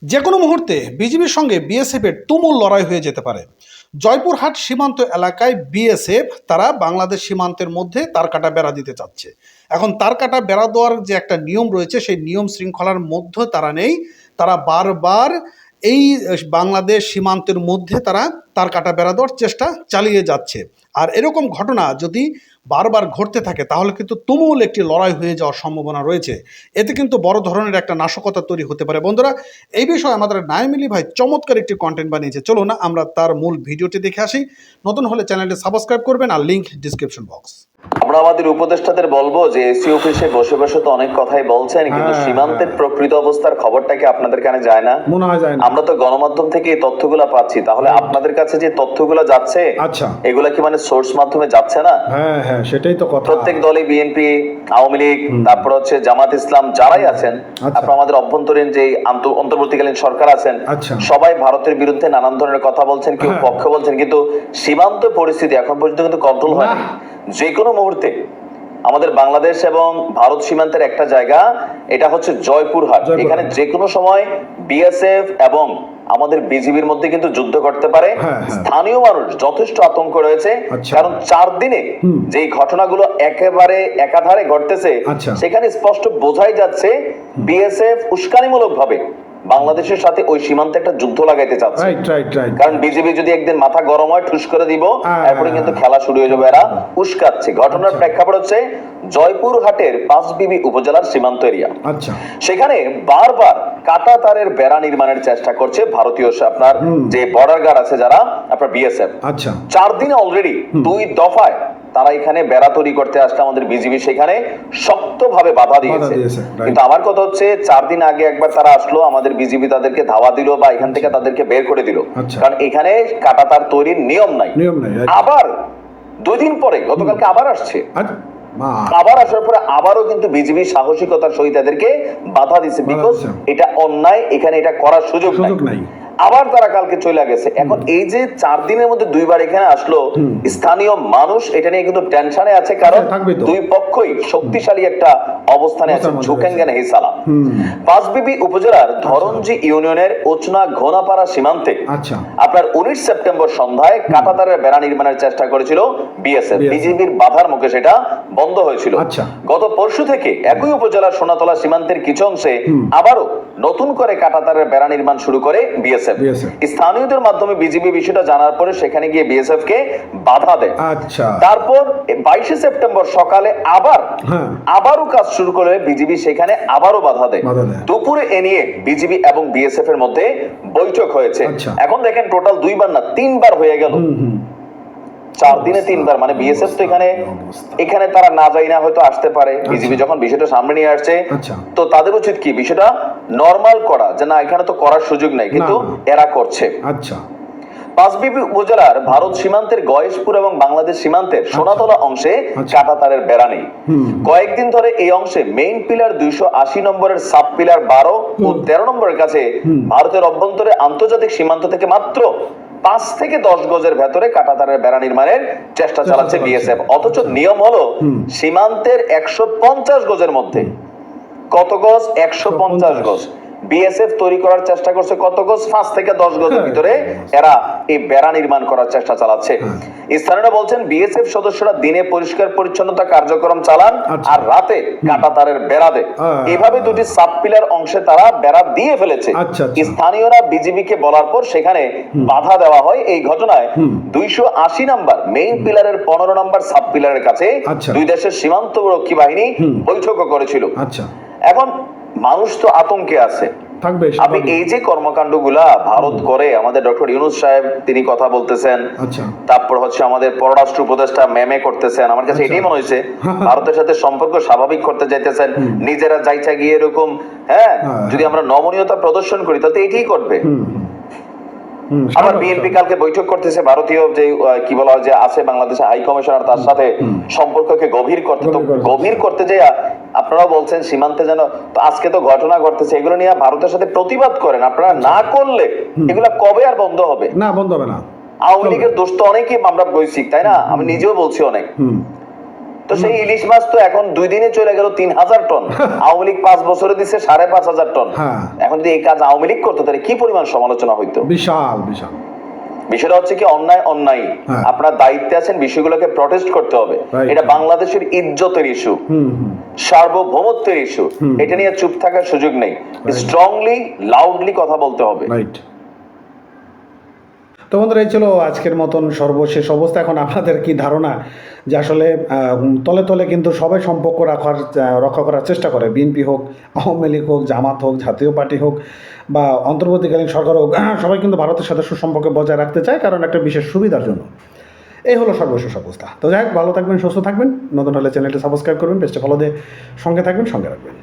যে কোনো মুহূর্তে বিজিবির সঙ্গে বিএসএফের তুমুল লড়াই হয়ে যেতে পারে। জয়পুরহাট সীমান্ত এলাকায় বিএসএফ তারা বাংলাদেশ সীমান্তের মধ্যে তারকাটা বেড়া দিতে চাচ্ছে। এখন তারকাটা বেড়া দেওয়ার যে একটা নিয়ম রয়েছে, সেই নিয়ম শৃঙ্খলার মধ্যে তারা নেই। তারা বারবার এই বাংলাদেশ সীমান্তের মধ্যে তারা তারকাটা বেড়া দেওয়ার চেষ্টা চালিয়ে যাচ্ছে। আর এরকম ঘটনা যদি বারবার ঘটতে থাকে তাহলে কিন্তু তুমুল একটি লড়াই হয়ে যাওয়ার সম্ভাবনা রয়েছে। এতে কিন্তু বড় ধরনের একটা নাশকতা তৈরি হতে পারে। বন্ধুরা, এই বিষয়ে আমাদের নাইমিলি ভাই চমৎকার একটি কন্টেন্ট বানিয়েছে, চলো না আমরা তার মূল ভিডিওটি দেখে আসি। নতুন হলে চ্যানেলটি সাবস্ক্রাইব করবেন, আর লিংক ডিসক্রিপশন বক্স। আমরা আমাদের উপদেষ্টাদের বলবো যে এসি অফিসে বসে বসে তো অনেক কথাই বলছেন, কিন্তু সীমান্তের প্রকৃত অবস্থার খবরটা কি আপনাদের কানে যায় না? মনে হয় যায় না। আমরা তো গণমাধ্যম থেকে এই তথ্যগুলো পাচ্ছি, তাহলে আপনাদের কাছে যে তথ্যগুলো যাচ্ছে, আচ্ছা, এগুলা কি মানে সোর্স মাধ্যমে যাচ্ছে না? হ্যাঁ হ্যাঁ, সেটাই তো কথা। প্রত্যেক দলই বিএনপি, আওয়ামী লীগ, তারপর হচ্ছে জামাত ইসলাম, যারাই আছেন, তারপর আমাদের অভ্যন্তরীণ যে অন্তর্বর্তীকালীন সরকার আছেন, সবাই ভারতের বিরুদ্ধে নানান ধরনের কথা বলছেন, কেউ পক্ষে বলছেন, কিন্তু সীমান্ত পরিস্থিতি এখন পর্যন্ত কিন্তু কন্ট্রোল হয়নি। যে কোনো মুহূর্তে আমাদের বাংলাদেশ এবং ভারত সীমান্তের একটা জায়গা, এটা হচ্ছে জয়পুরহাট, এখানে যে কোনো সময় বিএসএফ এবং আমাদের বিজিবির মধ্যে কিন্তু যুদ্ধ করতে পারে। স্থানীয় মানুষ যথেষ্ট আতঙ্ক রয়েছে, কারণ 4 দিনে যে ঘটনাগুলো একেবারে একাধারে ঘটতেছে, সেখানে স্পষ্ট বোঝাই যাচ্ছে বিএসএফ উস্কানিমূলক ভাবে বাংলাদেশের সাথে ওই সীমান্তে একটা যুদ্ধ লাগাইতে চাচ্ছে। কারণ বিজেপি যদি একদিন মাথা গরম হয়, ঠুস করে দিব, এরপরে কিন্তু খেলা শুরু হয়ে যাবে। এরা উস্কাচ্ছে। ঘটনার প্রেক্ষাপট হচ্ছে জয়পুরহাটের পাঁচবিবি উপজেলার সীমান্ত এরিয়া। সেখানে বারবার কাটা তারের বেড়া নির্মাণের চেষ্টা করছে ভারতীয় আপনার যে বর্ডার গার্ড আছে, যারা আপনার বিএসএফ। 4 দিনে অলরেডি 2 দফায় তারা এখানে বেড়া তৈরি করতে আসলে আমাদের বিজিবি সেখানে শক্তভাবে বাধা দিয়েছে। কিন্তু আমার কথা হচ্ছে 4 দিন আগে একবার তারা আসলো, আমাদের বিজিবি তাদেরকে ধাওয়া দিল বা এখান থেকে তাদেরকে বের করে দিল, কারণ এখানে কাঁটাতার তৈরির নিয়ম নাই। আবার 2 দিন পরে গতকালকে আবার আসছে, আবার আসার পরে আবারও কিন্তু বিজিবি সাহসিকতার সহিত তাদেরকে বাধা দিচ্ছে, বিকজ এটা অন্যায়, এখানে এটা করার সুযোগ নাই। আবার তারা কালকে চলে গেছে। এখন এই যে 4 দিনের মধ্যে 2 বার এখানে আসলো, স্থানীয় মানুষ এটা নিয়ে কিন্তু টেনশনে আছে, কারণ 2 পক্ষই শক্তিশালী একটা অবস্থানে আছে। ঝুকেঙ্গেন হিসালা পাঁচবিবি উপজেলার ধরঞ্জি ইউনিয়নের ওচনা ঘোনাপাড়া সীমান্তে আপনার 19 সেপ্টেম্বর সন্ধ্যায় কাঁটাতারের বেড়া নির্মাণের চেষ্টা করেছিল বিএসএফ। বিজিবির বাধার মুখে সেটা বন্ধ হয়েছিল। গত পরশু থেকে একই উপজেলার সোনাতলা সীমান্তের কিছু অংশে আবারও নতুন করে কাঁটাতারের বেড়া নির্মাণ শুরু করে বিএসএফ। স্থানীয়দের মাধ্যমে বিজিবি বিষয়টা জানার পরে সেখানে গিয়ে বিএসএফ কে বাধা দেয়। তারপর 22 সেপ্টেম্বর সকালে আবারও কাজ শুরু করে বিজিবি, সেখানে আবারও বাধা দেয়। দুপুরে এ নিয়ে বিজিবি এবং বিএসএফ এর মধ্যে বৈঠক হয়েছে। এখন দেখেন টোটাল 2 বার না 3 বার হয়ে গেল। 4 দিনে 3 বার, মানে বিএসএফ তো এখানে তারা না যাই না হয়তো আসতে পারে। বিজিবি যখন বিষয়টা সামনে নিয়ে আসছে, তো তাদের উচিত কি বিষয়টা নরমাল করা, যে না এখানে তো করার সুযোগ নাই, কিন্তু এরা করছে। পাঁচবিবি উপজেলার ভারত সীমান্তের গয়েশপুর এবং বাংলাদেশ সীমান্তের সোনাতলা অংশে কাঁটাতারের বেড়া নেই। কয়েকদিন ধরে এই অংশে মেইন পিলার 280 নম্বরের সাব পিলার 12 ও 13 নম্বরের কাছে ভারতের অভ্যন্তরে আন্তর্জাতিক সীমান্ত থেকে মাত্র 5 থেকে 10 গজের ভেতরে কাঁটাতারের বেড়া নির্মাণের চেষ্টা চালাচ্ছে বিএসএফ। অথচ নিয়ম হলো সীমান্তের 150 গজের মধ্যে। কত গজ? 150 গজ। বিএসএফ তৈরি করার চেষ্টা করছে কত গজ? 5 থেকে 10 গজের ভিতরে এরা এই বেড়া নির্মাণ করার চেষ্টা চালাচ্ছে। স্থানীয়রা বলছেন বিএসএফ সদস্যরা দিনে পরিষ্কার পরিচ্ছন্নতা কার্যক্রম চালান আর রাতে কাঁটাতারের বেড়া দেয়। এভাবে 2টি সাব পিলার অংশে তারা বেড়া দিয়ে ফেলেছে। স্থানীয়রা বিজিবি কে বলার পর সেখানে বাধা দেওয়া হয়। এই ঘটনায় 280 নাম্বার মেইন পিলারের 15 নাম্বার সাব পিলারের কাছে 2 দেশের সীমান্তরক্ষী বাহিনী বৈঠকও করেছিল। এখন মানুষ তো আতঙ্কে আছে। আপনি এই যে কর্মকাণ্ডগুলা ভারত করে, আমাদের ডক্টর ইউনূস সাহেব তিনি কথা বলতেছেন, তারপর হচ্ছে আমাদের পররাষ্ট্র উপদেষ্টা মেমে করতেছেন, আমার কাছে এটাই মনে হয়েছে ভারতের সাথে সম্পর্ক স্বাভাবিক করতে চাইতেছেন। নিজেরা যাইছা গিয়ে এরকম যদি আমরা নমনীয়তা প্রদর্শন করি তাহলে এটাই করবে। আবার বিএনপি কালকে বৈঠক করতেছে ভারতীয় যে কি বলা হয় যে আছে বাংলাদেশে হাই কমিশনার, তার সাথে সম্পর্ককে গভীর করতে যায়। আপনারা বলছেন সীমান্তে যেন, আজকে তো ঘটনা ঘটতেছে, এগুলো নিয়ে ভারতের সাথে প্রতিবাদ করেন। আপনারা না করলে এগুলা কবে আর বন্ধ হবে? না, বন্ধ হবে না। আওয়ামী লীগের দোষ তো অনেকই আমরা বলছি, তাই না? আমি নিজেও বলছি অনেক। তো সেই ইলিশ মাছ তো এখন 2 দিনে চলে গেল 3000 টন। আওয়ামী লীগ 5 বছরে দিচ্ছে 5500 টন। এখন যদি এই কাজ আওয়ামী লীগ করতো তাহলে কি পরিমাণ সমালোচনা হইতো? বিশাল বিশাল। বিষয়টা হচ্ছে কি, অন্যায় অন্যায়, আপনার দায়িত্বে আছেন, বিষয়গুলোকে প্রটেস্ট করতে হবে। এটা বাংলাদেশের ইজ্জতের ইস্যু, সার্বভৌমত্বের ইস্যু, এটা নিয়ে চুপ থাকার সুযোগ নেই, স্ট্রংলি লাউডলি কথা বলতে হবে। তো বন্ধুরা, এই ছিল আজকের মতন সর্বশেষ অবস্থা। এখন আপনাদের কি ধারণা যে আসলে তলে তলে কিন্তু সবাই সম্পর্ক রক্ষা করার চেষ্টা করে, বিএনপি হোক, আওয়ামী লীগ হোক, জামাত হোক, জাতীয় পার্টি হোক বা অন্তর্বর্তীকালীন সরকার হোক, সবাই কিন্তু ভারতের সাথে সুসম্পর্ক বজায় রাখতে চায়, কারণ একটা বিশেষ সুবিধার জন্য। এই হলো সর্বশেষ অবস্থা। তো যাই হোক, ভালো থাকবেন, সুস্থ থাকবেন। নতুন হলে চ্যানেলটি সাবস্ক্রাইব করবেন, পেজটা ফলো দিয়ে সঙ্গে থাকবেন, সঙ্গে রাখবেন।